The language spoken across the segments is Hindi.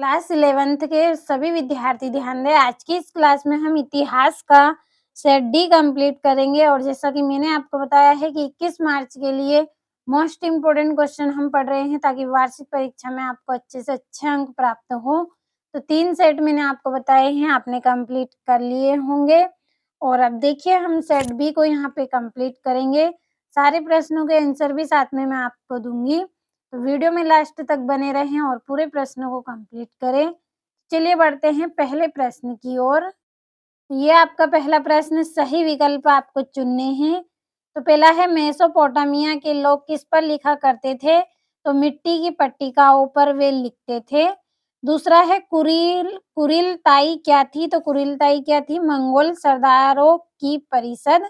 क्लास 11th के सभी विद्यार्थी ध्यान दें। आज की इस क्लास में हम इतिहास का सेट डी कंप्लीट करेंगे और जैसा कि मैंने आपको बताया है कि 21 मार्च के लिए मोस्ट इम्पोर्टेंट क्वेश्चन हम पढ़ रहे हैं ताकि वार्षिक परीक्षा में आपको अच्छे से अच्छे अंक प्राप्त हो। तो 3 सेट मैंने आपको बताए हैं, आपने कंप्लीट कर लिए होंगे। और अब देखिए हम सेट बी को यहाँ पे कंप्लीट करेंगे। सारे प्रश्नों के आंसर भी साथ में मैं आपको दूँगी। तो वीडियो में लास्ट तक बने रहें और पूरे प्रश्नों को कंप्लीट करें। चलिए बढ़ते हैं पहले प्रश्न की ओर। ये आपका पहला प्रश्न, सही विकल्प आपको चुनने हैं। तो पहला है, मेसोपोटामिया के लोग किस पर लिखा करते थे? तो मिट्टी की पट्टिकाओं पर वे लिखते थे। दूसरा है, कुरिलताई क्या थी? तो कुरिलताई क्या थी? मंगोल सरदारों की परिषद।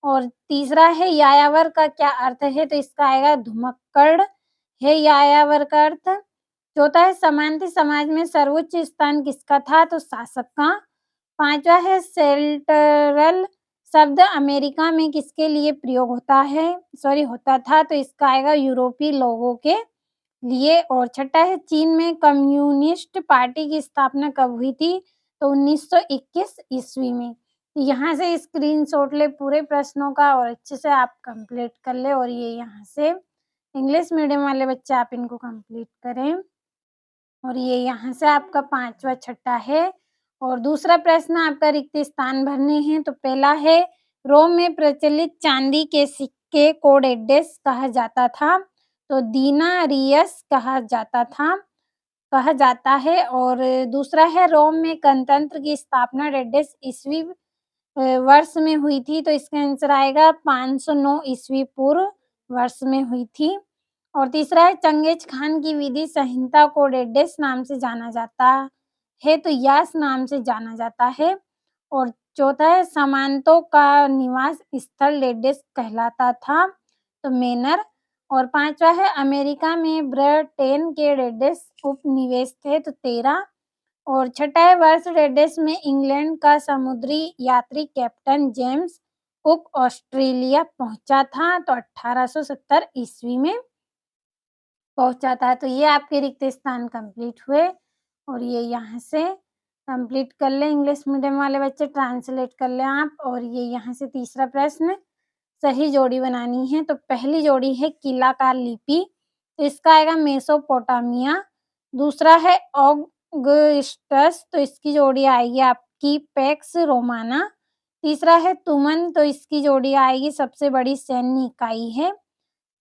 और तीसरा है, यायावर का क्या अर्थ है? तो इसका आएगा धुमक्कड़ है यायावर का अर्थ। चौथा है, समांति समाज में सर्वोच्च स्थान किसका था? तो शासक का। पांचवा है, सेल्टरल शब्द अमेरिका में किसके लिए प्रयोग होता था? तो इसका आएगा यूरोपीय लोगों के लिए। और छठा है, चीन में कम्युनिस्ट पार्टी की स्थापना कब हुई थी? तो 1921 ईस्वी में। यहाँ से स्क्रीनशॉट ले पूरे प्रश्नों का और अच्छे से आप कंप्लीट कर ले। और ये यहाँ से इंग्लिश मीडियम वाले बच्चे आप इनको कंप्लीट करें। और ये यहाँ से आपका 5वां छठा है। और दूसरा प्रश्न आपका रिक्त स्थान भरने हैं। तो पहला है, रोम में प्रचलित चांदी के सिक्के को डेडेस कहा जाता था? तो दीनारियस कहा जाता है। और दूसरा है, रोम में गणतंत्र की स्थापना डेडेस ईस्वी वर्ष में हुई थी? तो इसका आंसर आएगा 509 ईस्वी पूर्व वर्ष में हुई थी। और तीसरा है, चंगेज खान की विधि संहिता को डेडेस नाम से जाना जाता है? तो यास नाम से जाना जाता है। और चौथा है, सामंतों का निवास स्थल डेडेस कहलाता था? तो मेनर। और पांचवा है, अमेरिका में ब्रिटेन के डेडेस उपनिवेश थे? तो 13। और छठा है, वर्ष डेडेस में इंग्लैंड का समुद्री यात्री कैप्टन जेम्स कुक ऑस्ट्रेलिया पहुंचा था? तो 1870 ईस्वी में पहुंचा था। तो ये आपके रिक्त स्थान कंप्लीट हुए। और ये यहाँ से कंप्लीट कर ले इंग्लिश मीडियम वाले बच्चे, ट्रांसलेट कर ले आप। और ये यहाँ से तीसरा प्रश्न, सही जोड़ी बनानी है। तो पहली जोड़ी है कीलाकार लिपि, तो इसका आएगा मेसोपोटामिया। दूसरा है ऑगस्टस, तो इसकी जोड़ी आएगी आपकी पैक्स रोमाना। तीसरा है तुमन, तो इसकी जोड़ी आएगी सबसे बड़ी सैन्य इकाई है।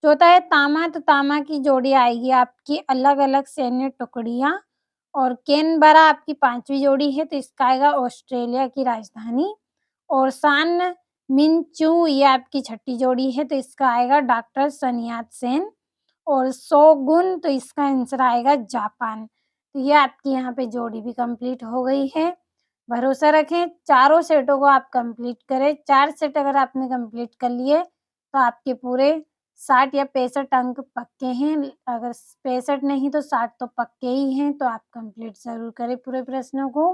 चौथा है तामा, तो तामा की जोड़ी आएगी आपकी अलग अलग सैन्य टुकड़ियां। और कैनबरा आपकी 5वीं जोड़ी है, तो इसका आएगा ऑस्ट्रेलिया की राजधानी। और सान मिनचू ये आपकी 6ठी जोड़ी है, तो इसका आएगा डॉक्टर sun यat-sen। और शोगुन, तो इसका आंसर आएगा जापान। तो ये आपकी यहाँ पे जोड़ी भी कंप्लीट हो गई है। भरोसा रखें, चारों सेटों को आप कंप्लीट करें। 4 सेट अगर आपने कंप्लीट कर लिए तो आपके पूरे 60 या 65 अंक पक्के हैं। अगर 65 नहीं तो 60 तो पक्के ही हैं। तो आप कंप्लीट ज़रूर करें पूरे प्रश्नों को।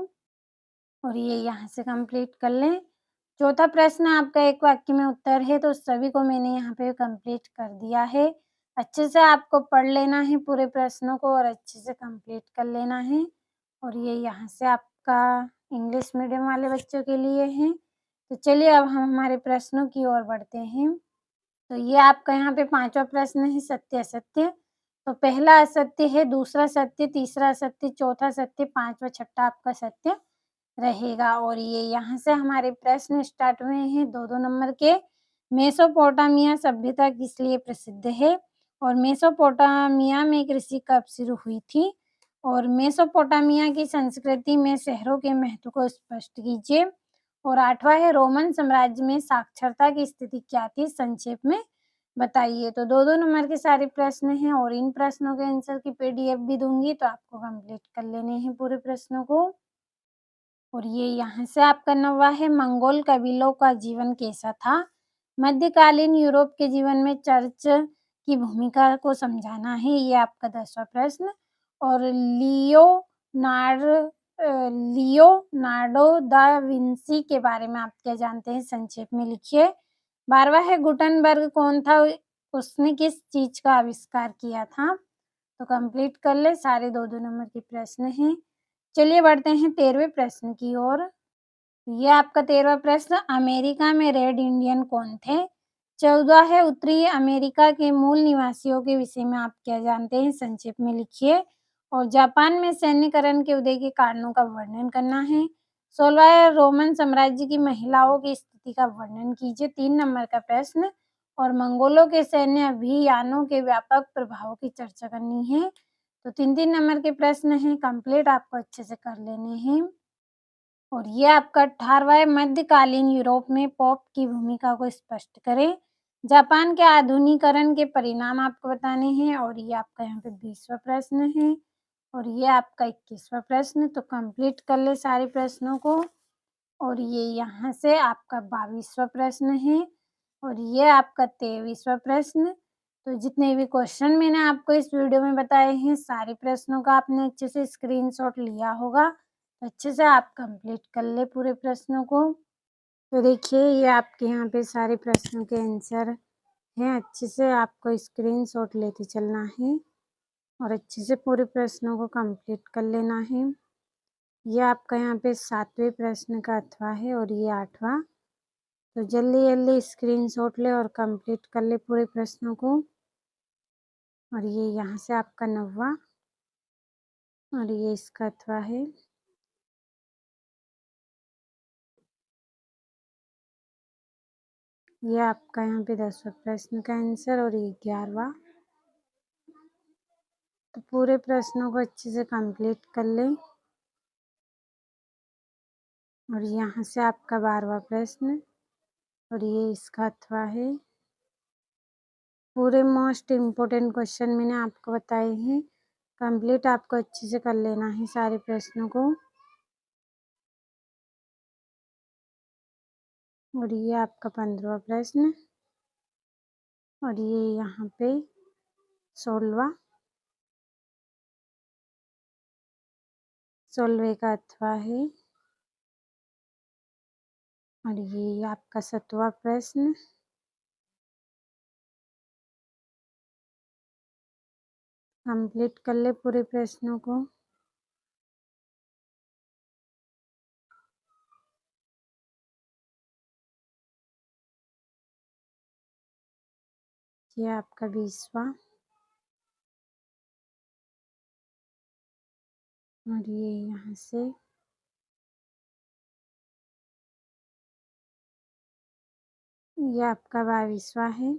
और ये यहाँ से कंप्लीट कर लें। चौथा प्रश्न आपका एक वाक्य में उत्तर है, तो सभी को मैंने यहाँ पे कंप्लीट कर दिया है। अच्छे से आपको पढ़ लेना है पूरे प्रश्नों को और अच्छे से कंप्लीट कर लेना है। और ये यहाँ से आपका इंग्लिश मीडियम वाले बच्चों के लिए है। तो चलिए अब हम हमारे प्रश्नों की ओर बढ़ते हैं। तो ये आपका यहाँ पे 5वां प्रश्न है, सत्य असत्य। तो पहला असत्य है, दूसरा सत्य, तीसरा सत्य, चौथा सत्य, 5वां छठा आपका सत्य रहेगा। और ये यहाँ से हमारे प्रश्न स्टार्ट हुए हैं 2-2 नंबर के। मेसोपोटामिया सभ्यता किस लिए प्रसिद्ध है? और मेसोपोटामिया में कृषि कब शुरू हुई थी? और मेसोपोटामिया की संस्कृति में शहरों के महत्व को स्पष्ट कीजिए। और 8वां है, रोमन साम्राज्य में साक्षरता की स्थिति क्या थी? संक्षेप में बताइए। तो 2-2 नंबर के सारे प्रश्न हैं और इन प्रश्नों के आंसर की पीडीएफ भी दूंगी, तो आपको कंप्लीट कर लेने हैं पूरे प्रश्नों को। और ये यहाँ से आपका 9वां है, मंगोल कबीलों का जीवन कैसा था? मध्यकालीन यूरोप के जीवन में चर्च की भूमिका को समझाना है, ये आपका 10वां प्रश्न। और लियोनार्डो दा विंसी के बारे में आप क्या जानते हैं? संक्षेप में लिखिए। 12वां है, गुटनबर्ग कौन था? उसने किस चीज का आविष्कार किया था? तो कंप्लीट कर ले, सारे 2-2 नंबर के प्रश्न हैं। चलिए बढ़ते हैं 13वें प्रश्न की ओर। ये आपका 13वां प्रश्न, अमेरिका में रेड इंडियन कौन थे? 14 है, उत्तरी अमेरिका के मूल निवासियों के विषय में आप क्या जानते हैं? संक्षेप में लिखिए। और जापान में सैन्यकरण के उदय के कारणों का वर्णन करना है। 16 है, रोमन साम्राज्य की महिलाओं की स्थिति का वर्णन कीजिए, 3 नंबर का प्रश्न। और मंगोलों के सैन्य अभियानों के व्यापक प्रभावों की चर्चा करनी है। तो 3-3 नंबर के प्रश्न हैं, कंप्लीट आपको अच्छे से कर लेने हैं। और ये आपका 18वां है, मध्यकालीन यूरोप में पोप की भूमिका को स्पष्ट करें। जापान के आधुनिकीकरण के परिणाम आपको बताने हैं। और ये आपका यहाँ पे 20वां प्रश्न है। और ये आपका 21वां प्रश्न। तो कंप्लीट कर ले सारे प्रश्नों को। और ये यहाँ से आपका 22वां प्रश्न है। और ये आपका 23वां प्रश्न। तो जितने भी क्वेश्चन मैंने आपको इस वीडियो में बताए हैं, सारे प्रश्नों का आपने अच्छे से स्क्रीनशॉट लिया होगा। अच्छे से आप कंप्लीट कर ले पूरे प्रश्नों को। तो देखिए ये आपके यहाँ पे सारे प्रश्नों के आंसर हैं, अच्छे से आपको स्क्रीनशॉट लेते चलना है और अच्छे से पूरे प्रश्नों को कंप्लीट कर लेना है। ये आपका यहाँ पे 7वें प्रश्न का अथवा है और ये 8वां। तो जल्दी जल्दी स्क्रीनशॉट ले और कंप्लीट कर ले पूरे प्रश्नों को। और ये यहाँ से आपका 9वां और ये इसका अथवा है। ये आपका यहाँ पे 10वां प्रश्न का आंसर और ये 11वां। तो पूरे प्रश्नों को अच्छे से कंप्लीट कर लें। और यहाँ से आपका 12वां प्रश्न और ये इसका अथवा है। पूरे मोस्ट इम्पोर्टेंट क्वेश्चन मैंने आपको बताए हैं, कंप्लीट आपको अच्छे से कर लेना है सारे प्रश्नों को। और ये आपका 15वां प्रश्न और ये यहाँ पे 16वां 16वें का अथवा है। और ये आपका 7वां प्रश्न। कंप्लीट कर ले पूरे प्रश्नों को। ये आपका 20वां और ये यहाँ से ये आपका 22वां है।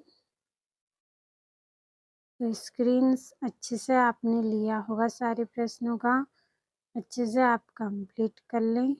तो स्क्रीन अच्छे से आपने लिया होगा सारे प्रश्नों का, अच्छे से आप कंप्लीट कर लें।